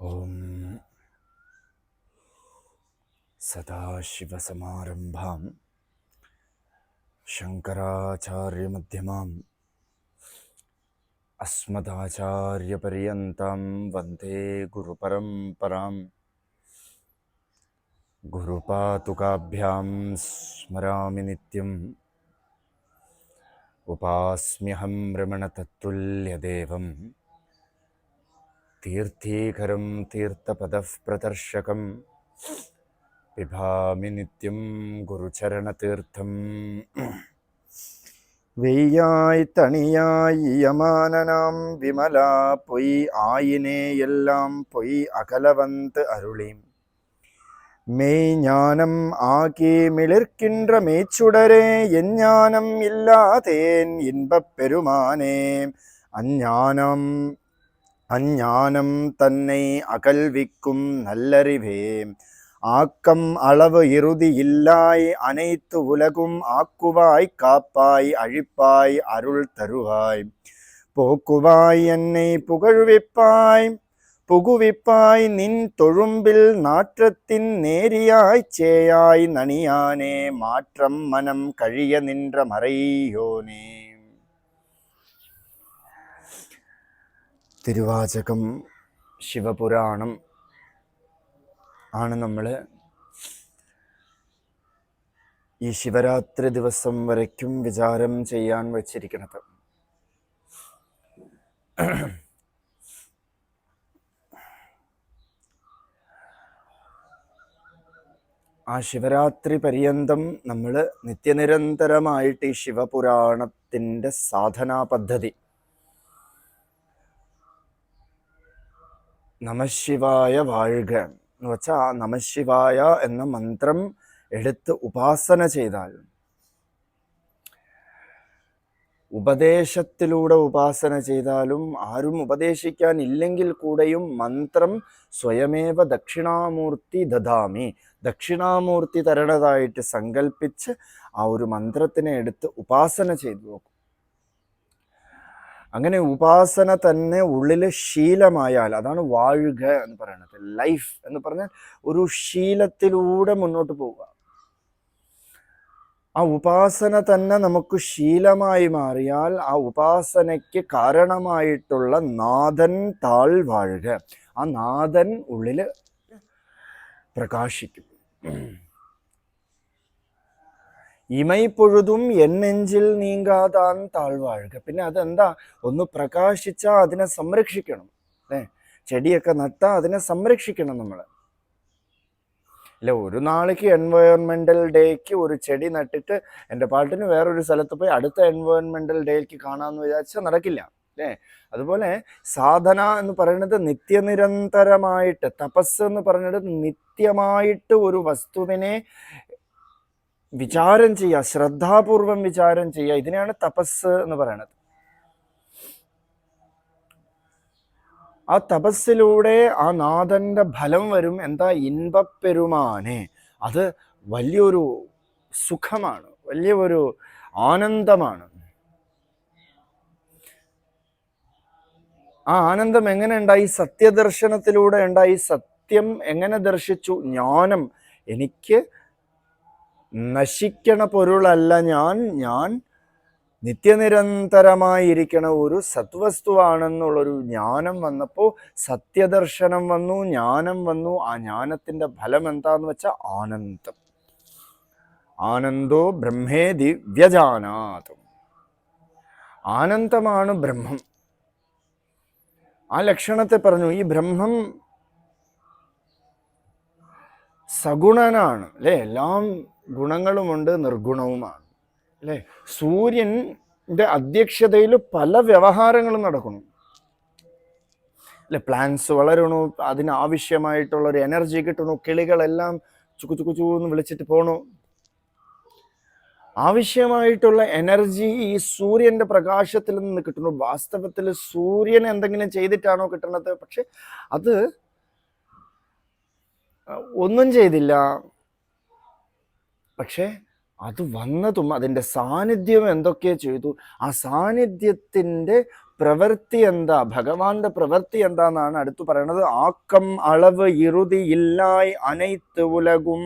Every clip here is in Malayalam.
ഓം സദാശിവസമാരംഭാം ശങ്കരാചാര്യമധ്യമാം അസ്മദാചാര്യപര്യന്താം വന്ദേ ഗുരുപരമ്പരാം. ഗുരുപാതുകാഭ്യാം സ്മരാമി നിത്യം. ഉപാസ്മ്യഹം രമണതത്തുല്യദേവം തീർത്ഥീകരം തീർത്ഥപദപ്രദർശകം പിബാമി നിത്യം ഗുരുചരണതീർത്ഥം. വെയ്യായി തണിയായി യമാനനാം വിമല പൊയ് ആയിനേ എല്ലാം പൊയ് അകലവന്ത് അരുളീം மெய் ஞானம் ஆகி மிளிர்க்கின்ற மெய்ச்சுடரே எஞ்ஞானம் இல்லாதேன் இன்பப் பெருமானே அஞ்ஞானம் தன்னை அகல்விக்கும் நல்லறிவே ஆக்கம் அளவு இறுதி இல்லாய் அனைத்து உலகும் ஆக்குவாய் காப்பாய் அழிப்பாய் அருள் தருவாய் போக்குவாய் என்னை புகுவிப்பாய் நின் தொழும்பில் நாற்றத்தின் நேரியாய் சேயாய் நனியானே மாற்றம் மனம் கழிய நின்ற மறையோனே. തിരുവാചകം ശിവപുരാണം ആണ് നമ്മൾ ഈ ശിവരാത്രി ദിവസം വരയ്ക്കും വിചാരം ചെയ്യാൻ വച്ചിരിക്കുന്നത്. ആ ശിവരാത്രി പര്യന്തം നമ്മൾ നിത്യനിരന്തരമായിട്ട് ഈ ശിവപുരാണത്തിൻ്റെ സാധനാ പദ്ധതി നമശിവായ വാഴുക എന്ന് വെച്ചാൽ ആ നമശിവായ എന്ന മന്ത്രം എടുത്ത് ഉപാസന ചെയ്താൽ, ഉപദേശത്തിലൂടെ ഉപാസന ചെയ്താലും, ആരും ഉപദേശിക്കാൻ ഇല്ലെങ്കിൽ കൂടെയും മന്ത്രം സ്വയമേവ ദക്ഷിണാമൂർത്തി ദദാമി, ദക്ഷിണാമൂർത്തി തരണതായിട്ട് സങ്കല്പിച്ച് ആ ഒരു മന്ത്രത്തിനെ എടുത്ത് ഉപാസന ചെയ്തു നോക്കും. അങ്ങനെ ഉപാസന തന്നെ ഉള്ളിൽ ശീലമായാൽ, അതാണ് വാഴുക എന്ന് പറയുന്നത്. ലൈഫ് എന്ന് പറഞ്ഞാൽ ഒരു ശീലത്തിലൂടെ മുന്നോട്ട് പോവുക. ആ ഉപാസന തന്നെ നമുക്ക് ശീലമായി മാറിയാൽ ആ ഉപാസനയ്ക്ക് കാരണമായിട്ടുള്ള നാഥൻ താഴ്വാഴുക, ആ നാഥൻ ഉള്ളിൽ പ്രകാശിക്കും. ഇമൈപ്പൊഴുതും എന്നെഞ്ചിൽ നീങ്കാതാൻ താഴ്വാഴുക. പിന്നെ അതെന്താ, ഒന്ന് പ്രകാശിച്ചാൽ അതിനെ സംരക്ഷിക്കണം. ചെടിയൊക്കെ നട്ടാൽ അതിനെ സംരക്ഷിക്കണം നമ്മൾ. ഇല്ല, ഒരു നാளைക്ക് എൻവയോൺമെൻ്റൽ ഡേക്ക് ഒരു ചെടി നട്ടിട്ട് എൻ്റെ പാട്ടിന് വേറൊരു സ്ഥലത്ത് പോയി അടുത്ത എൻവയോൺമെൻ്റൽ ഡേക്ക് കാണാമെന്ന് വിചാരിച്ചാൽ നടക്കില്ല. അതുപോലെ സാധന എന്ന് പറയുന്നത് നിത്യനിരന്തരമായിട്ട്, തപസ് എന്ന് പറയുന്നത് നിത്യമായിട്ട് ഒരു വസ്തുവിനെ വിചാരം ചെയ്യുക, ശ്രദ്ധാപൂർവം വിചാരം ചെയ്യുക. ഇതിനെയാണ് തപസ് എന്ന് പറയുന്നത്. ആ തപസ്സിലൂടെ ആ നാഥന്റെ ഫലം വരും. എന്താ? ഇൻപപ്പെരുമാനെ. അത് വലിയൊരു സുഖമാണ്, വലിയൊരു ആനന്ദമാണ്. ആ ആനന്ദം എങ്ങനെ ഉണ്ടായി? സത്യദർശനത്തിലൂടെ ഉണ്ടായി. സത്യം എങ്ങനെ ദർശിച്ചു? ജ്ഞാനം. എനിക്ക് നശിക്കണ പൊരുളല്ല ഞാൻ നിത്യനിരന്തരമായിരിക്കണ ഒരു സത്വസ്തുവാണെന്നുള്ളൊരു ജ്ഞാനം വന്നപ്പോൾ സത്യദർശനം വന്നു, ജ്ഞാനം വന്നു. ആ ജ്ഞാനത്തിൻ്റെ ഫലം എന്താന്ന് വെച്ചാൽ ആനന്ദം. ആനന്ദോ ബ്രഹ്മേ ദിവ്യജാനാത്. ആനന്ദമാണ് ബ്രഹ്മം. ആ ലക്ഷണത്തെ പറഞ്ഞു. ഈ ബ്രഹ്മം സഗുണനാണ് അല്ലേ? എല്ലാം ഗുണങ്ങളുമുണ്ട്, നിർഗുണവുമാണ് അല്ലേ? സൂര്യൻ്റെ അധ്യക്ഷതയിൽ പല വ്യവഹാരങ്ങളും നടക്കുന്നു അല്ലെ? പ്ലാന്റ്സ് വളരണു, അതിനാവശ്യമായിട്ടുള്ളൊരു എനർജി കിട്ടണു, കിളികളെല്ലാം ചുക്കു ചുക്കു ചൂന്ന് വിളിച്ചിട്ട് പോണു. ആവശ്യമായിട്ടുള്ള എനർജി ഈ സൂര്യൻ്റെ പ്രകാശത്തിൽ നിന്ന് കിട്ടുന്നു. വാസ്തവത്തിൽ സൂര്യൻ എന്തെങ്കിലും ചെയ്തിട്ടാണോ കിട്ടുന്നത്? പക്ഷെ അത് ഒന്നും ചെയ്തില്ല. പക്ഷെ അത് വന്നതും അതിൻ്റെ സാന്നിധ്യം എന്തൊക്കെ ചെയ്തു? ആ സാന്നിധ്യത്തിൻ്റെ പ്രവൃത്തി എന്താ, ഭഗവാന്റെ പ്രവൃത്തി എന്താന്നാണ് അടുത്ത് പറയണത്. ആക്കം അളവ് ഇറുതി ഇല്ലായി അനൈത്ത് ഉലകും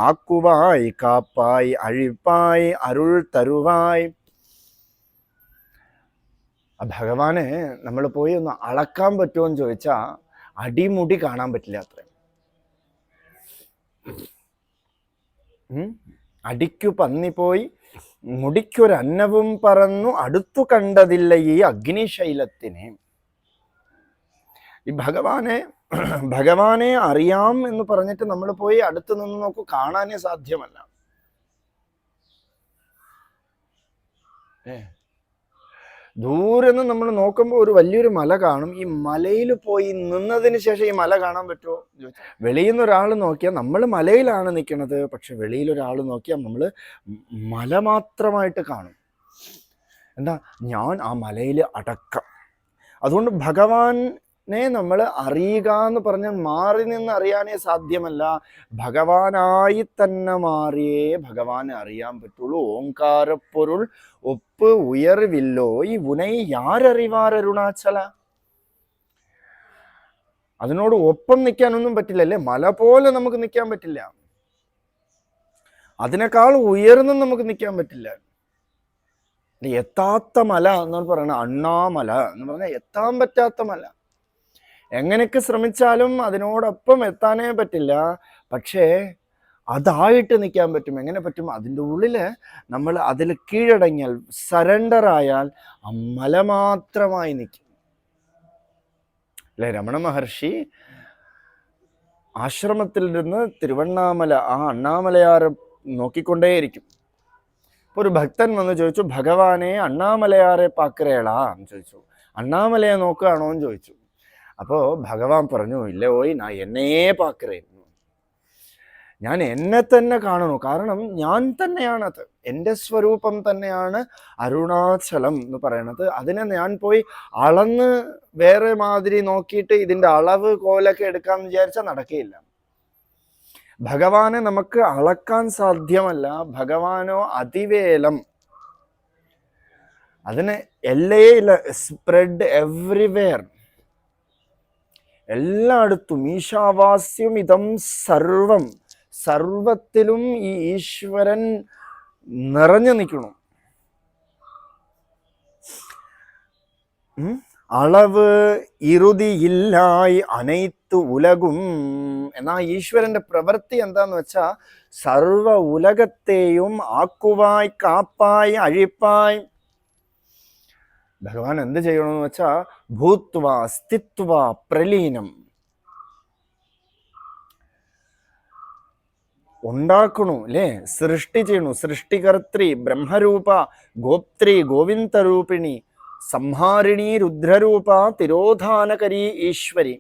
ആക്കുവായി കാപ്പായി അഴിപ്പായി അരുൾ തരുവായി. ഭഗവാനെ നമ്മൾ പോയി ഒന്ന് അളക്കാൻ പറ്റുമോ എന്ന് ചോദിച്ചാൽ അടിമുടി കാണാൻ പറ്റില്ല അത്ര. അടിക്കു പന്നി പോയി മുടിക്കൊരന്നവും പറന്നു അടുത്തു കണ്ടതില്ല ഈ അഗ്നിശൈലത്തിനെ. ഈ ഭഗവാനെ അറിയാം എന്ന് പറഞ്ഞിട്ട് നമ്മൾ പോയി അടുത്ത് നിന്ന് നോക്കൂ, കാണാനേ സാധ്യമല്ല. ദൂരെ നിന്ന് നമ്മൾ നോക്കുമ്പോൾ ഒരു വലിയൊരു മല കാണും. ഈ മലയിൽ പോയി നിന്നതിന് ശേഷം ഈ മല കാണാൻ പറ്റുമോ? വെളിയിൽ നിന്ന് ഒരാൾ നോക്കിയാൽ നമ്മൾ മലയിലാണ് നിൽക്കുന്നത്, പക്ഷെ വെളിയിൽ ഒരാൾ നോക്കിയാൽ നമ്മൾ മല മാത്രമായിട്ട് കാണും. എന്താ, ഞാൻ ആ മലയിൽ അടക്കം. അതുകൊണ്ട് ഭഗവാനെ നമ്മൾ അറിയുക എന്ന് പറഞ്ഞാൽ മാറി നിന്ന് അറിയാനേ സാധ്യമല്ല. ഭഗവാനായി തന്നെ മാറിയേ ഭഗവാനെ അറിയാൻ പറ്റുള്ളൂ. ഓങ്കാരപ്പൊരുൾ ഒപ്പ് ഉയർവില്ലോ ഈ ഉനൈ യാരറിവാർ അരുണാചല. അതിനോട് ഒപ്പം നിൽക്കാനൊന്നും പറ്റില്ലല്ലേ. മല പോലെ നമുക്ക് നിൽക്കാൻ പറ്റില്ല, അതിനേക്കാൾ ഉയർന്നും നമുക്ക് നിൽക്കാൻ പറ്റില്ല. എത്താത്ത മല എന്നാണ് പറയുന്നത്, അണ്ണാമല എന്ന് പറഞ്ഞാൽ എത്താൻ പറ്റാത്ത മല. എങ്ങനെയൊക്കെ ശ്രമിച്ചാലും അതിനോടൊപ്പം എത്താനേ പറ്റില്ല. പക്ഷേ അതായിട്ട് നിൽക്കാൻ പറ്റും. എങ്ങനെ പറ്റും? അതിൻ്റെ ഉള്ളിൽ നമ്മൾ അതിൽ കീഴടങ്ങിയാൽ, സറണ്ടർ ആയാൽ ആ മല മാത്രമായി നിൽക്കും അല്ലെ. രമണ മഹർഷി ആശ്രമത്തിൽ നിന്ന് തിരുവണ്ണാമല, ആ അണ്ണാമലയാറ് നോക്കിക്കൊണ്ടേയിരിക്കും. അപ്പോൾ ഒരു ഭക്തൻ വന്ന് ചോദിച്ചു, ഭഗവാനെ അണ്ണാമലയാറെ പാക്കരേളാ എന്ന് ചോദിച്ചു. അണ്ണാമലയെ നോക്കുകയാണോ എന്ന് ചോദിച്ചു. അപ്പോൾ ഭഗവാൻ പറഞ്ഞു, ഇല്ല ഓയ് നാ എന്നേ പാക്കറേ, ഞാൻ എന്നെ തന്നെ കാണണു. കാരണം ഞാൻ തന്നെയാണത്, എൻ്റെ സ്വരൂപം തന്നെയാണ് അരുണാചലം എന്ന് പറയണത്. അതിനെ ഞാൻ പോയി അളന്ന് വേറെ മാതിരി നോക്കിയിട്ട് ഇതിൻ്റെ അളവ് കോലൊക്കെ എടുക്കാമെന്ന് വിചാരിച്ചാൽ നടക്കുകയില്ല. ഭഗവാനെ നമുക്ക് അളക്കാൻ സാധ്യമല്ല. ഭഗവാനോ അതിവേലം, അതിന് എല്ലയില്ല, സ്പ്രെഡ് എവ്രിവെയർ, എല്ലായിടത്തും. ഈശാവാസ്യം ഇതം സർവം, സർവത്തിലും ഈ ഈശ്വരൻ നിറഞ്ഞു നിൽക്കണം. അളവ് ഇറുതി ഇല്ലായി അനൈത്ത് ഉലകും. എന്നാ ഈശ്വരന്റെ പ്രവൃത്തി എന്താന്ന് വെച്ചാ സർവ ഉലകത്തെയും ആക്കുവായി കാപ്പായി അഴിപ്പായി. ഭഗവാൻ എന്ത് ചെയ്യണമെന്ന് വെച്ചാ ഭൂത്വ സ്ഥിത്വ പ്രലീനം ഉണ്ടാക്കണു അല്ലേ, സൃഷ്ടി ചെയ്യണു. സൃഷ്ടികർत्री ബ്രഹ്മരൂപ, ഗോപ്ത്രി ഗോവിന്ദരൂപിണി, സംഹാരിണി രുദ്രരൂപ, തിരോധാനകരി ഈശ്വരി,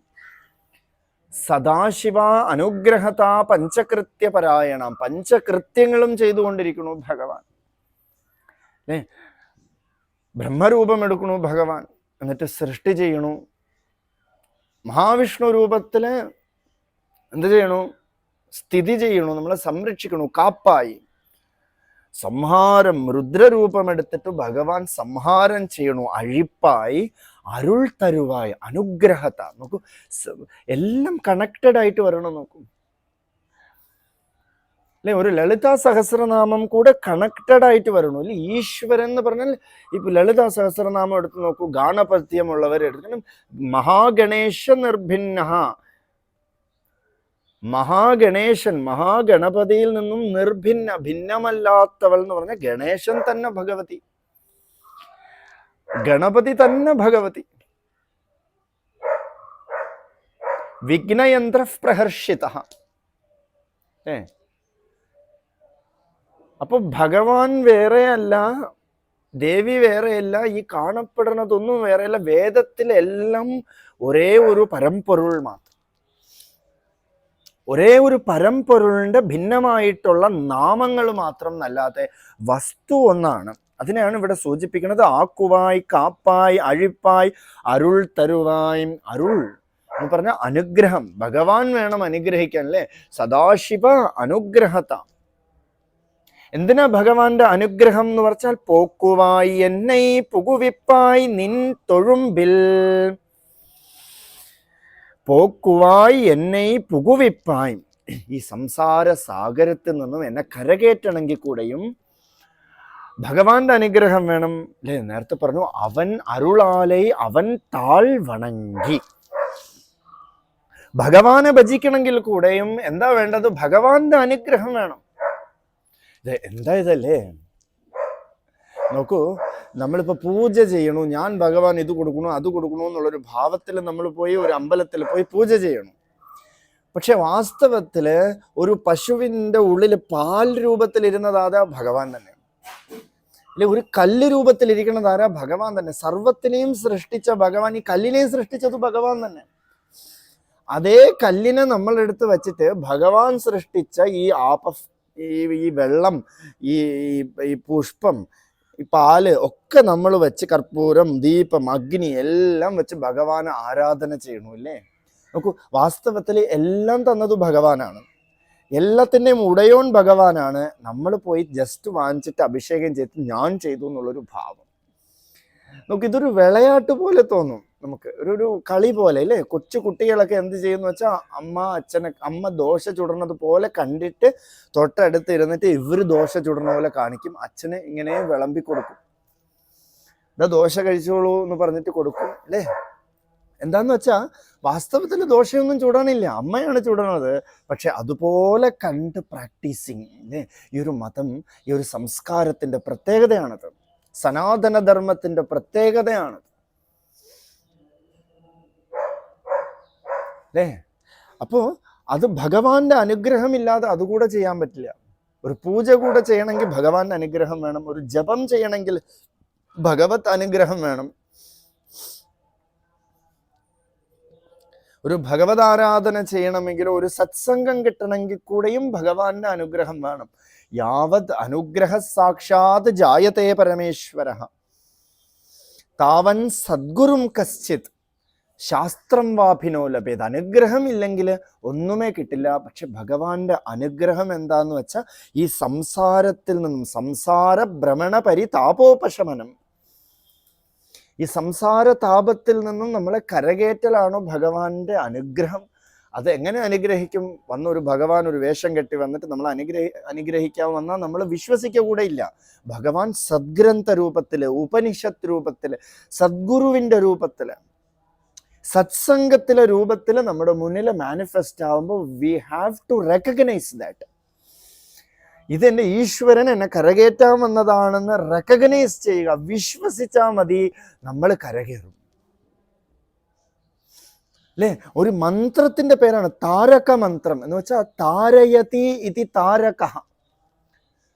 സദാശിവ അനുഗ്രഹത പഞ്ചകൃത്യപരായണ. പഞ്ചകൃത്യങ്ങളും ചെയ്തുകൊണ്ടിരിക്കണു ഭഗവാൻ അല്ലേ. ബ്രഹ്മരൂപം എടുക്കണു ഭഗവാൻ, എന്നിട്ട് സൃഷ്ടി ചെയ്യണു. മഹാവിഷ്ണു രൂപത്തില് എന്ത് ചെയ്യണു? സ്ഥിതി ചെയ്യണു, നമ്മളെ സംരക്ഷിക്കണു. കാപ്പായി സംഹാരം, രുദ്രരൂപം എടുത്തിട്ട് ഭഗവാൻ സംഹാരം ചെയ്യണു. അഴിപ്പായി അരുൾ തരുവായി അനുഗ്രഹത. നോക്കൂ, എല്ലാം കണക്റ്റഡ് ആയിട്ട് വരണം. നോക്കൂ അല്ലെ, ഒരു ലളിതാ സഹസ്രനാമം കൂടെ കണക്റ്റഡ് ആയിട്ട് വരണു അല്ലെ. ഈശ്വരൻ എന്ന് പറഞ്ഞാൽ ഇപ്പൊ ലളിതാ സഹസ്രനാമം എടുത്ത് നോക്കൂ, ഗാണപത്യമുള്ളവർ എടുക്കണം. മഹാഗണേശ നിർഭിന്ന, മഹാഗണേശൻ, മഹാഗണപതിയിൽ നിന്നും നിർഭിന്ന, ഭിന്നമല്ലാത്തവൾ എന്ന് പറഞ്ഞ ഗണേശൻ തന്നെ ഭഗവതി, ഗണപതി തന്നെ ഭഗവതി. വിഘ്നയന്ത്ര പ്രഹർഷിത. അപ്പൊ ഭഗവാൻ വേറെയല്ല, ദേവി വേറെയല്ല, ഈ കാണപ്പെടുന്നതൊന്നും വേറെയല്ല. വേദത്തിലെല്ലാം ഒരേ ഒരു പരമ്പൊരുൾ മാത്രം, ഒരേ ഒരു പരമ്പൊരുളിന്റെ ഭിന്നമായിട്ടുള്ള നാമങ്ങൾ മാത്രം എന്നല്ലാതെ വസ്തു ഒന്നാണ്. അതിനെയാണ് ഇവിടെ സൂചിപ്പിക്കുന്നത്. ആക്കുവായി കാപ്പായി അഴിപ്പായി അരുൾ തരുവായി. അരുൾ എന്ന് പറഞ്ഞ അനുഗ്രഹം, ഭഗവാൻ വേണം അനുഗ്രഹിക്കാൻ അല്ലേ. സദാശിവ അനുഗ്രഹത. എന്തിനാ ഭഗവാന്റെ അനുഗ്രഹം എന്ന് പറഞ്ഞാൽ പോക്കുവായി എന്നെ പുകുവിപ്പായി നിൻ തൊഴുമ്പിൽ, പോക്കുവായി എന്നെ പുകുവിപ്പായി, ഈ സംസാര സാഗരത്തിൽ നിന്നും എന്നെ കരകയറ്റണമെങ്കിൽ കൂടെയും ഭഗവാന്റെ അനുഗ്രഹം വേണം അല്ലേ? നേരത്തെ പറഞ്ഞു അവൻ അരുളാലൈ അവൻ താൾ വണങ്ങി. ഭഗവാനെ ഭജിക്കണമെങ്കിൽ കൂടെയും എന്താ വേണ്ടത്? ഭഗവാന്റെ അനുഗ്രഹം വേണം. എന്താ ഇതല്ലേ? നോക്കൂ, നമ്മളിപ്പോ പൂജ ചെയ്യണു, ഞാൻ ഭഗവാൻ ഇത് കൊടുക്കണു അത് കൊടുക്കണു എന്നുള്ളൊരു ഭാവത്തിൽ നമ്മൾ പോയി ഒരു അമ്പലത്തിൽ പോയി പൂജ ചെയ്യണം. പക്ഷെ വാസ്തവത്തില് ഒരു പശുവിന്റെ ഉള്ളിൽ പാൽ രൂപത്തിലിരുന്നതാരാ? ഭഗവാൻ തന്നെ. അല്ലെ, ഒരു കല്ല് രൂപത്തിലിരിക്കുന്നതാരാ? ഭഗവാൻ തന്നെ. സർവത്തിനെയും സൃഷ്ടിച്ച ഭഗവാൻ ഈ കല്ലിനെയും സൃഷ്ടിച്ചത് ഭഗവാൻ തന്നെ. അതേ കല്ലിനെ നമ്മൾ എടുത്ത് വെച്ചിട്ട് ഭഗവാൻ സൃഷ്ടിച്ച ഈ വെള്ളം, ഈ പുഷ്പം, ഈ പാല് ഒക്കെ നമ്മൾ വെച്ച് കർപ്പൂരം, ദീപം, അഗ്നി എല്ലാം വെച്ച് ഭഗവാനെ ആരാധന ചെയ്യണു അല്ലേ? നോക്കൂ, വാസ്തവത്തിൽ എല്ലാം തന്നത് ഭഗവാനാണ്, എല്ലാത്തിൻ്റെയും ഉടയോൻ ഭഗവാനാണ്. നമ്മൾ പോയി ജസ്റ്റ് വാങ്ങിച്ചിട്ട് അഭിഷേകം ചെയ്ത് ഞാൻ ചെയ്തു എന്നുള്ളൊരു ഭാവം. ഇതൊരു വിളയാട്ട് പോലെ തോന്നും നമുക്ക്, ഒരു കളി പോലെ അല്ലേ? കൊച്ചു കുട്ടികളൊക്കെ എന്ത് ചെയ്യുന്നു വെച്ചാൽ അമ്മ ദോശ ചുടണത് പോലെ കണ്ടിട്ട് തൊട്ടടുത്ത് ഇരുന്നിട്ട് ഇവര് ദോശ ചുടണ പോലെ കാണിക്കും. അച്ഛന് ഇങ്ങനെ വിളമ്പി കൊടുക്കും, ഇതാ ദോശ കഴിച്ചോളൂ എന്ന് പറഞ്ഞിട്ട് കൊടുക്കും അല്ലേ? എന്താന്ന് വെച്ചാൽ വാസ്തവത്തിൽ ദോശയൊന്നും ചുടാനില്ല, അമ്മയാണ് ചുടണത്. പക്ഷെ അതുപോലെ കണ്ട് പ്രാക്ടീസിങ് അല്ലേ? ഈ ഒരു മതം, ഈ ഒരു സംസ്കാരത്തിന്റെ പ്രത്യേകതയാണത്, സനാതനധർമ്മത്തിന്റെ പ്രത്യേകതയാണ് അല്ലേ? അപ്പോ അത് ഭഗവാന്റെ അനുഗ്രഹമില്ലാതെ അതുകൂടെ ചെയ്യാൻ പറ്റില്ല. ഒരു പൂജ കൂടെ ചെയ്യണമെങ്കിൽ ഭഗവാന്റെ അനുഗ്രഹം വേണം, ഒരു ജപം ചെയ്യണമെങ്കിൽ ഭഗവത് അനുഗ്രഹം വേണം, ഒരു ഭഗവത് ആരാധന ചെയ്യണമെങ്കിൽ, ഒരു സത്സംഗം കിട്ടണമെങ്കിൽ കൂടെയും ഭഗവാന്റെ അനുഗ്രഹം വേണം. യാവത് അനുഗ്രഹ സാക്ഷാത് ജായതേ പരമേശ്വര താവൻ സദ്ഗുരും കശ്ചിത് ശാസ്ത്രം വാഭിനോ ലഭ്യത്. അനുഗ്രഹം ഇല്ലെങ്കിൽ ഒന്നുമേ കിട്ടില്ല. പക്ഷെ ഭഗവാന്റെ അനുഗ്രഹം എന്താന്ന് വെച്ചാൽ ഈ സംസാരത്തിൽ നിന്നും, സംസാര ഭ്രമണ പരിതാപോപശമനം, ഈ സംസാര താപത്തിൽ നിന്നും നമ്മളെ കരകയറ്റലാണോ ഭഗവാന്റെ അനുഗ്രഹം. അത് എങ്ങനെ അനുഗ്രഹിക്കും? വന്നൊരു ഭഗവാൻ ഒരു വേഷം കെട്ടി വന്നിട്ട് നമ്മൾ അനുഗ്രഹിക്കാൻ വന്നാൽ നമ്മൾ വിശ്വസിക്കുക കൂടെ ഇല്ല. ഭഗവാൻ സദ്ഗ്രന്ഥ രൂപത്തില്, ഉപനിഷത്ത് രൂപത്തില്, സദ്ഗുരുവിന്റെ രൂപത്തില്, സത്സംഗത്തിലെ രൂപത്തില് നമ്മുടെ മുന്നിൽ മാനിഫെസ്റ്റ് ആവുമ്പോൾ we have to recognise that ഇതെന്റെ ഈശ്വരൻ എന്നെ കരകയറ്റാൻ വന്നതാണെന്ന് റെക്കഗ്നൈസ് ചെയ്യുക, വിശ്വസിച്ചാൽ മതി, നമ്മൾ കരകയറും അല്ലേ? ഒരു മന്ത്രത്തിന്റെ പേരാണ് താരക മന്ത്രം എന്ന് വെച്ചാൽ താരയതി ഇതി താരക.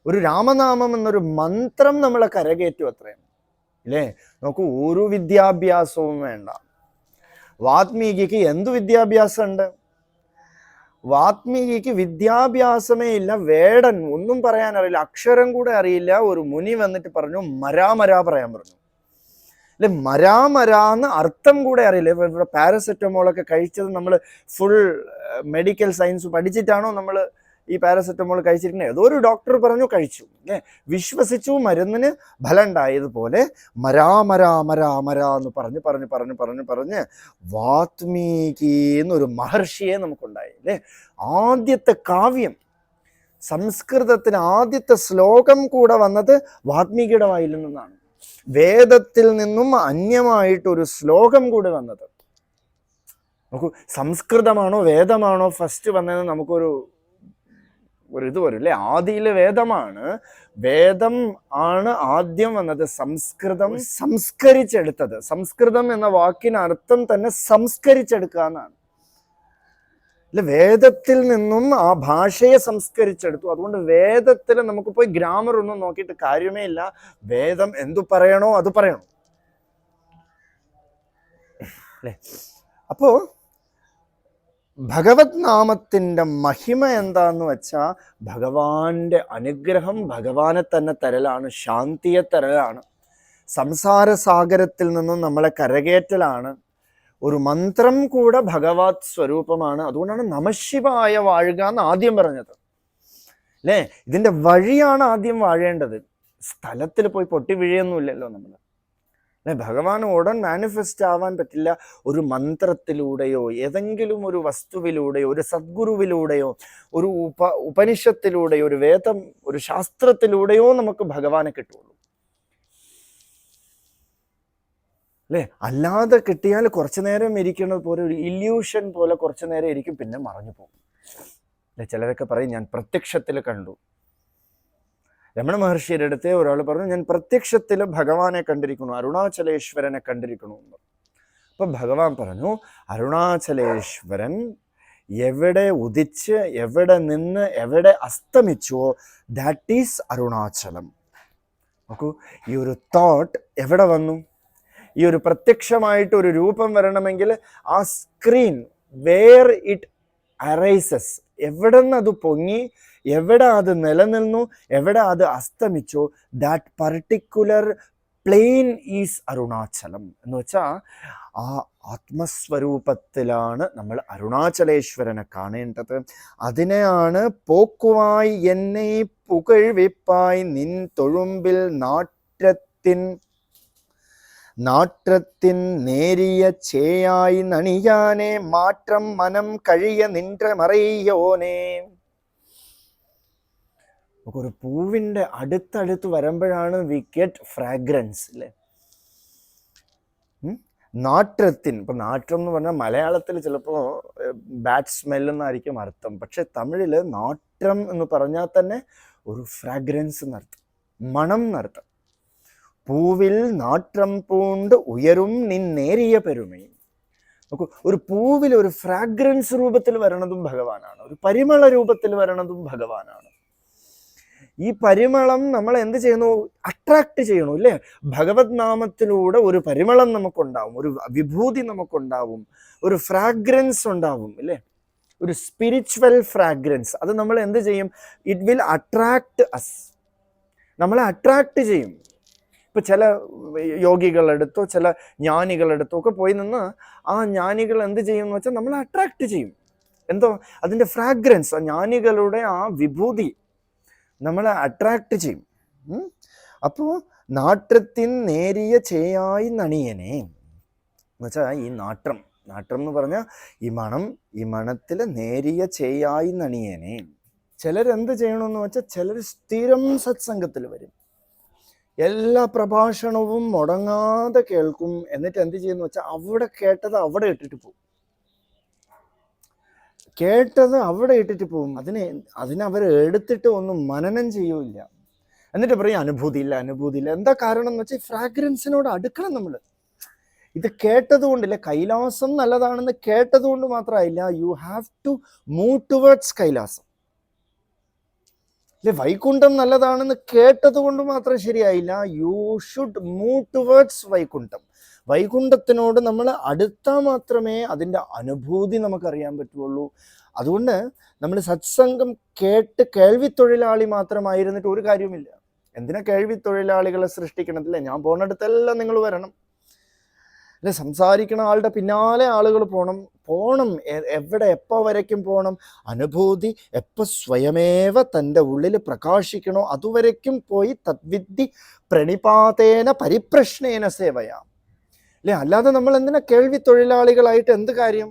ഒരു രാമനാമം എന്നൊരു മന്ത്രം നമ്മളെ കരകയറ്റും അത്രയും അല്ലേ? നോക്കൂ, ഒരു വിദ്യാഭ്യാസവും വേണ്ട. വാത്മീകിക്ക് എന്തു വിദ്യാഭ്യാസം ഉണ്ട്? വാത്മീകിക്ക് വിദ്യാഭ്യാസമേ ഇല്ല, വേടൻ ഒന്നും പറയാൻ അറിയില്ല, അക്ഷരം കൂടെ അറിയില്ല. ഒരു മുനി വന്നിട്ട് പറഞ്ഞു മരാമരാ പറയാൻ പറഞ്ഞു അല്ലെ? മരാമരാന്ന് അർത്ഥം കൂടെ അറിയില്ല. ഇവിടെ പാരസെറ്റമോളൊക്കെ കഴിച്ചത് നമ്മൾ ഫുൾ മെഡിക്കൽ സയൻസ് പഠിച്ചിട്ടാണോ നമ്മൾ ഈ പാരസെറ്റമോൾ കഴിച്ചിരിക്കുന്നത്? ഏതോ ഒരു ഡോക്ടർ പറഞ്ഞു, കഴിച്ചു അല്ലേ? വിശ്വസിച്ചു, മരുന്നിന് ഫലം ഉണ്ടായതുപോലെ മരാമരാ മരാ മരാ എന്ന് പറഞ്ഞ് പറഞ്ഞ് പറഞ്ഞ് പറഞ്ഞ് പറഞ്ഞ് വാത്മീകി എന്നൊരു മഹർഷിയെ നമുക്കുണ്ടായി അല്ലേ? ആദ്യത്തെ കാവ്യം, സംസ്കൃതത്തിന് ആദ്യത്തെ ശ്ലോകം കൂടെ വന്നത് വാത്മീകിയുടെ വായിൽ നിന്നാണ്. വേദത്തിൽ നിന്നും അന്യമായിട്ടൊരു ശ്ലോകം കൂടെ വന്നത്. നോക്കൂ, സംസ്കൃതമാണോ വേദമാണോ ഫസ്റ്റ് വന്നതെന്ന് നമുക്കൊരു ഇത് വരും അല്ലേ? ആദിയിലെ വേദമാണ്, വേദം ആണ് ആദ്യം വന്നത്. സംസ്കൃതം സംസ്കരിച്ചെടുത്തത്, സംസ്കൃതം എന്ന വാക്കിന് അർത്ഥം തന്നെ സംസ്കരിച്ചെടുക്കുക എന്നാണ് അല്ലെ? വേദത്തിൽ നിന്നും ആ ഭാഷയെ സംസ്കരിച്ചെടുത്തു. അതുകൊണ്ട് വേദത്തിൽ നമുക്ക് പോയി ഗ്രാമർ ഒന്നും നോക്കിയിട്ട് കാര്യമേ ഇല്ല. വേദം എന്തു പറയണോ അത് പറയണം അല്ലേ? അപ്പോ ഭഗവത് നാമത്തിന്റെ മഹിമ എന്താന്ന് വെച്ചാൽ ഭഗവാന്റെ അനുഗ്രഹം ഭഗവാനെ തന്നെ തരലാണ്, ശാന്തിയെ തരലാണ്, സംസാര സാഗരത്തിൽ നിന്നും നമ്മളെ കരകയറ്റലാണ്. ഒരു മന്ത്രം കൂടെ ഭഗവത് സ്വരൂപമാണ്. അതുകൊണ്ടാണ് നമഃശിവായ വാഴുക എന്ന് ആദ്യം പറഞ്ഞത്. അല്ലേ? ഇതിൻ്റെ വഴിയാണ് ആദ്യം വാഴേണ്ടത്. സ്ഥലത്തിൽ പോയി പൊട്ടി വീഴുന്നില്ലല്ലോ നമ്മൾ. അല്ലെ? ഭഗവാൻ ഉടൻ മാനിഫെസ്റ്റ് ആവാൻ പറ്റില്ല. ഒരു മന്ത്രത്തിലൂടെയോ ഏതെങ്കിലും ഒരു വസ്തുവിലൂടെയോ ഒരു സദ്ഗുരുവിലൂടെയോ ഒരു ഉപനിഷത്തിലൂടെയോ ഒരു വേദം ഒരു ശാസ്ത്രത്തിലൂടെയോ നമുക്ക് ഭഗവാനെ കിട്ടുള്ളൂ. അല്ലേ? അല്ലാതെ കിട്ടിയാൽ കുറച്ചു നേരം ഇരിക്കുന്നത് പോലെ ഒരു ഇല്യൂഷൻ പോലെ കുറച്ചു നേരം ഇരിക്കും, പിന്നെ മറഞ്ഞു പോകും. അല്ലെ? ചിലരൊക്കെ പറയും ഞാൻ പ്രത്യക്ഷത്തിൽ കണ്ടു. രമണ മഹർഷിയുടെ അടുത്ത് ഒരാൾ പറഞ്ഞു ഞാൻ പ്രത്യക്ഷത്തിൽ ഭഗവാനെ കണ്ടിരിക്കുന്നു, അരുണാചലേശ്വരനെ കണ്ടിരിക്കുന്നു എന്ന്. അപ്പൊ ഭഗവാൻ പറഞ്ഞു അരുണാചലേശ്വരൻ എവിടെ ഉദിച്ച് എവിടെ നിന്ന് എവിടെ അസ്തമിച്ചോ ദാറ്റ് ഈസ് അരുണാചലം. നോക്കൂ, ഈ ഒരു തോട്ട് എവിടെ വന്നു? ഈ ഒരു പ്രത്യക്ഷമായിട്ട് ഒരു രൂപം വരണമെങ്കിൽ ആ സ്ക്രീൻ വേർ ഇറ്റ് അറൈസസ്, എവിടെ നിന്ന് അത് പൊങ്ങി എവിടെ അത് നിലനിന്നു എവിടെ അത് അസ്തമിച്ചോ that particular plain is Arunachalam. എന്ന് വെച്ചാൽ ആ ആത്മസ്വരൂപത്തിലാണ് നമ്മൾ അരുണാചലേശ്വരനെ കാണേണ്ടത്. അതിനെയാണ് പോക്കുവായി എന്നെ പുകഴ്വിപ്പായി നിൻ തൊഴുമ്പിൽ നാற்றത്തിൻ നേരിയ ചേയായി നണിയാനെ മാറ്റം മനം കഴിയ നിன்ற മറയോനെ. ഒരു പൂവിൻ്റെ അടുത്തടുത്ത് വരുമ്പോഴാണ് വി ഗെറ്റ് ഫ്രാഗ്രൻസ്, അല്ലേ? നാற்றത്തിൻ, ഇപ്പം നാറ്റം എന്ന് പറഞ്ഞാൽ മലയാളത്തിൽ ചിലപ്പോൾ ബാഡ് സ്മെല്ലെന്നായിരിക്കും അർത്ഥം, പക്ഷെ തമിഴിൽ നാറ്റം എന്ന് പറഞ്ഞാൽ തന്നെ ഒരു ഫ്രാഗ്രൻസ് എന്നർത്ഥം, മണം എന്നർത്ഥം. പൂവിൽ നാറ്റം പൂണ്ട് ഉയരും നിൻ നേരിയ പെരുമൈ. നോക്കൂ, ഒരു പൂവിൽ ഒരു ഫ്രാഗ്രൻസ് രൂപത്തിൽ വരണതും ഭഗവാനാണ്, ഒരു പരിമള രൂപത്തിൽ വരണതും ഭഗവാനാണ്. ഈ പരിമളം നമ്മൾ എന്ത് ചെയ്യുന്നു? അട്രാക്ട് ചെയ്യണു, അല്ലേ? ഭഗവത് നാമത്തിലൂടെ ഒരു പരിമളം നമുക്കുണ്ടാവും, ഒരു വിഭൂതി നമുക്കുണ്ടാവും, ഒരു ഫ്രാഗ്രൻസ് ഉണ്ടാവും, അല്ലേ? ഒരു സ്പിരിച്വൽ ഫ്രാഗ്രൻസ്. അത് നമ്മൾ എന്ത് ചെയ്യും? ഇറ്റ് വിൽ അട്രാക്ട് അസ്, നമ്മളെ അട്രാക്ട് ചെയ്യും. ഇപ്പം ചില യോഗികളെടുത്തോ ചില ജ്ഞാനികളെടുത്തോ ഒക്കെ പോയി നിന്ന് ആ ജ്ഞാനികൾ എന്ത് ചെയ്യും എന്ന് വെച്ചാൽ നമ്മളെ അട്രാക്ട് ചെയ്യും. എന്തോ അതിൻ്റെ ഫ്രാഗ്രൻസ്, ആ ജ്ഞാനികളുടെ ആ വിഭൂതി നമ്മളെ അട്രാക്ട് ചെയ്യും. അപ്പോൾ നാറ്റത്തിൻ നേരിയ ചേയായി നണിയനെ എന്ന് വെച്ചാൽ ഈ നാറ്റം എന്ന് പറഞ്ഞാൽ ഈ മണത്തിൽ നേരിയ ചേയായി നണിയനെ. ചിലരെന്ത് ചെയ്യണമെന്ന് വെച്ചാൽ ചിലർ സ്ഥിരം സത്സംഗത്തിൽ വരും, എല്ലാ പ്രഭാഷണവും മുടങ്ങാതെ കേൾക്കും. എന്നിട്ട് എന്ത് ചെയ്യുന്നു വെച്ചാൽ അവിടെ കേട്ടത് അവിടെ ഇട്ടിട്ട് പോകും, അതിനവർ എടുത്തിട്ട് ഒന്നും മനനം ചെയ്യൂല. എന്നിട്ട് പറയും അനുഭൂതിയില്ല. എന്താ കാരണം എന്ന് വെച്ചാൽ ഫ്രാഗ്രൻസിനോട് അടുക്കണം നമ്മൾ. ഇത് കേട്ടത് കൊണ്ടില്ല, കൈലാസം നല്ലതാണെന്ന് കേട്ടത് കൊണ്ട് മാത്രമായില്ല, you have to move towards Kailasam. അല്ലെ? വൈകുണ്ഠം നല്ലതാണെന്ന് കേട്ടത് കൊണ്ട് മാത്രം ശരിയായില്ല, you should move towards Vaikuntham. വൈകുണ്ഠത്തിനോട് നമ്മൾ അടുത്താൽ മാത്രമേ അതിൻ്റെ അനുഭൂതി നമുക്കറിയാൻ പറ്റുള്ളൂ. അതുകൊണ്ട് നമ്മൾ സത്സംഗം കേട്ട് കേൾവി തൊഴിലാളി മാത്രമായിരുന്നിട്ട് ഒരു കാര്യവുമില്ല. എന്തിനാ കേൾവി തൊഴിലാളികളെ സൃഷ്ടിക്കണത്തില്ലേ? ഞാൻ പോണടുത്തെല്ലാം നിങ്ങൾ വരണം, അല്ലെ? സംസാരിക്കണ ആളുടെ പിന്നാലെ ആളുകൾ പോണം. എവിടെ എപ്പോൾ വരയ്ക്കും പോകണം? അനുഭൂതി എപ്പോൾ സ്വയമേവ തൻ്റെ ഉള്ളിൽ പ്രകാശിക്കണോ അതുവരയ്ക്കും പോയി തദ്വിദ്ധി പ്രണിപാതേന പരിപ്രശ്നേന സേവയാം, അല്ലേ? അല്ലാതെ നമ്മൾ എന്തിനാ കേൾവി തൊഴിലാളികളായിട്ട് എന്ത് കാര്യം?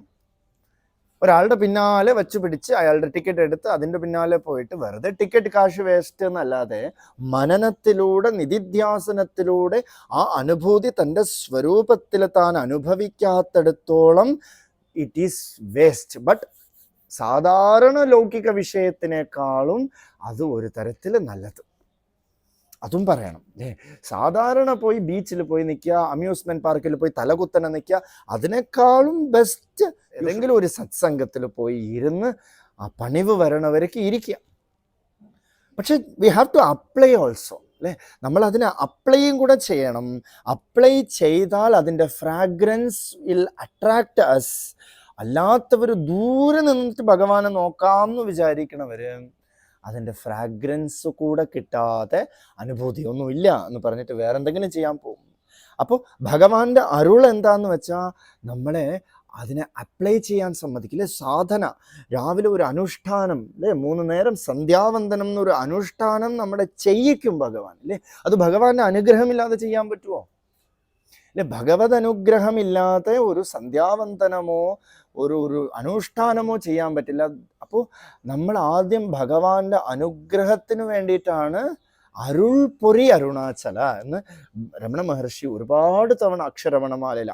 ഒരാളുടെ പിന്നാലെ വച്ചു പിടിച്ച് അയാളുടെ ടിക്കറ്റ് എടുത്ത് അതിൻ്റെ പിന്നാലെ പോയിട്ട് വെറുതെ ടിക്കറ്റ് കാശ് വേസ്റ്റ് എന്നല്ലാതെ മനനത്തിലൂടെ നിധിധ്യാസനത്തിലൂടെ ആ അനുഭൂതി തൻ്റെ സ്വരൂപത്തിൽ താൻ അനുഭവിക്കാത്തിടത്തോളം ഇറ്റ് ഈസ് വേസ്റ്റ്. ബട്ട് സാധാരണ ലൗകിക വിഷയത്തിനേക്കാളും അത് ഒരു തരത്തിൽ നല്ലത്, അതും പറയണം, അല്ലേ? സാധാരണ പോയി ബീച്ചിൽ പോയി നിൽക്കുക, അമ്യൂസ്മെന്റ് പാർക്കിൽ പോയി തലകുത്തനെ നിൽക്കുക, അതിനേക്കാളും ബെസ്റ്റ് ഏതെങ്കിലും ഒരു സത്സംഗത്തിൽ പോയി ഇരുന്ന് ആ പണിവ് വരണവരേക്ക് ഇരിക്കുക. പക്ഷെ we have to apply also, അല്ലേ? നമ്മൾ അതിനെ അപ്ലൈയും കൂടെ ചെയ്യണം. അപ്ലൈ ചെയ്താൽ അതിൻ്റെ ഫ്രാഗ്രൻസ് വിൽ അട്രാക്ട് അസ്. അല്ലാത്തവർ ദൂരെ നിന്നിട്ട് ഭഗവാനെ നോക്കാമെന്ന് വിചാരിക്കണവർ അതിൻ്റെ ഫ്രാഗ്രൻസ് കൂടെ കിട്ടാതെ അനുഭൂതിയൊന്നുമില്ല എന്ന് പറഞ്ഞിട്ട് വേറെ എന്തെങ്കിലും ചെയ്യാൻ പോകും. അപ്പോൾ ഭഗവാന്റെ അരുൾ എന്താന്ന് വെച്ചാൽ നമ്മളെ അതിനെ അപ്ലൈ ചെയ്യാൻ സമ്മതിക്കില്ല. സാധന, രാവിലെ ഒരു അനുഷ്ഠാനം അല്ലേ, 3 നേരം സന്ധ്യാവന്ദനം എന്നൊരു അനുഷ്ഠാനം നമ്മുടെ ചെയ്യിക്കും ഭഗവാൻ അല്ലേ. അത് ഭഗവാന്റെ അനുഗ്രഹമില്ലാതെ ചെയ്യാൻ പറ്റുമോ അല്ലെ? ഭഗവത് അനുഗ്രഹമില്ലാതെ ഒരു സന്ധ്യാവന്ദനമോ ഒരു അനുഷ്ഠാനമോ ചെയ്യാൻ പറ്റില്ല. അപ്പോൾ നമ്മൾ ആദ്യം ഭഗവാന്റെ അനുഗ്രഹത്തിന് വേണ്ടിയിട്ടാണ് അരുൾ പൊരി അരുണാചല എന്ന് രമണ മഹർഷി ഒരുപാട് തവണ അക്ഷരമണമാലയിൽ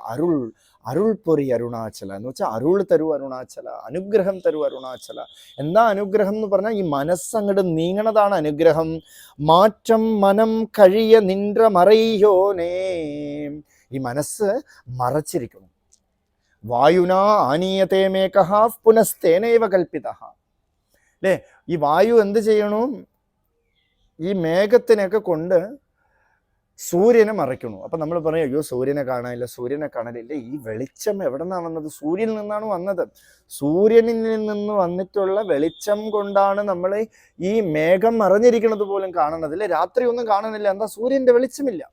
അരുൾ പൊരി അരുണാചല എന്ന് വെച്ചാൽ അരുൾ തരൂ അരുണാചല, അനുഗ്രഹം തരൂ അരുണാചല. എന്താ അനുഗ്രഹം എന്ന് പറഞ്ഞാൽ ഈ മനസ്സങ്ങോട്ട് നീങ്ങണതാണ് അനുഗ്രഹം. മാറ്റം മനം കഴിയ നിன்ற മറയ്യോനേ, ഈ മനസ്സ് മറച്ചിരിക്കുന്നു. വായുനാ ആനീയതേ മേഘഃ പുനസ്തേനൈവ കൽപ്പിതഃ അല്ലേ. ഈ വായു എന്ത് ചെയ്യണു? ഈ മേഘത്തിനൊക്കെ കൊണ്ട് സൂര്യനെ മറയ്ക്കണു. അപ്പം നമ്മൾ പറയും, അയ്യോ സൂര്യനെ കാണാനില്ല, സൂര്യനെ കാണലില്ല. ഈ വെളിച്ചം എവിടെ നിന്നാണ് വന്നത്? സൂര്യനിൽ നിന്നാണ് വന്നത്. സൂര്യനിൽ നിന്ന് വന്നിട്ടുള്ള വെളിച്ചം കൊണ്ടാണ് നമ്മൾ ഈ മേഘം മറഞ്ഞിരിക്കുന്നത് പോലും കാണുന്നത് അല്ലേ. രാത്രി ഒന്നും കാണുന്നില്ല, എന്താ? സൂര്യൻ്റെ വെളിച്ചമില്ല.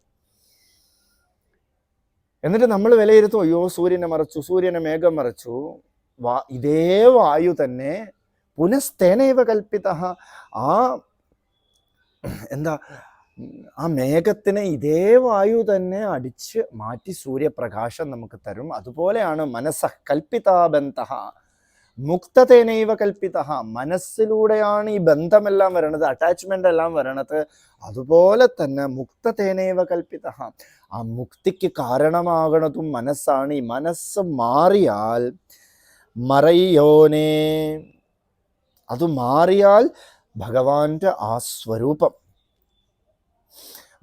എന്നിട്ട് നമ്മൾ വിലയിരുത്തും, അയ്യോ സൂര്യനെ മറച്ചു, സൂര്യനെ മേഘം മറച്ചു. ഇതേ വായു തന്നെ പുനസ്തേനൈവ കൽപ്പിതഃ, ആ മേഘത്തിനെ ഇതേ വായു തന്നെ അടിച്ച് മാറ്റി സൂര്യപ്രകാശം നമുക്ക് തരും. അതുപോലെയാണ് മനസ്സഃ കൽപ്പിതാബന്ധഃ മുക്തതേനൈവ കൽപ്പിതഃ, മനസ്സിലൂടെയാണ് ഈ ബന്ധമെല്ലാം വരണത്, അറ്റാച്ച്മെന്റ് എല്ലാം വരണത്. അതുപോലെ തന്നെ മുക്തതേനൈവ കൽപ്പിതഃ, ആ മുക്തിക്ക് കാരണമാകണതും മനസ്സാണ്. ഈ മനസ്സ് മാറിയാൽ മറയ്യോനേ, അത് മാറിയാൽ ഭഗവാന്റെ ആ സ്വരൂപം,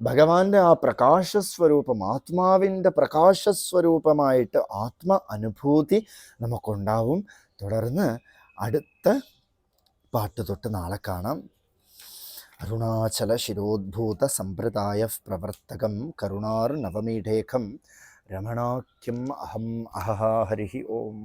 ഭഗവാന്റെ ആ പ്രകാശസ്വരൂപം, ആത്മാവിൻ്റെ പ്രകാശസ്വരൂപമായിട്ട് ആത്മ അനുഭൂതി നമുക്കുണ്ടാവും. തുടർന്ന് അടുത്ത പാട്ട് തൊട്ട് നാളെ കാണാം. അരുണാചല ശിരോദ്ഭൂത സമ്പ്രദായ പ്രവർത്തകം കരുണാർ നവമീഢേഖം രമണാഖ്യം അഹം അഹ ഹരി ഓം.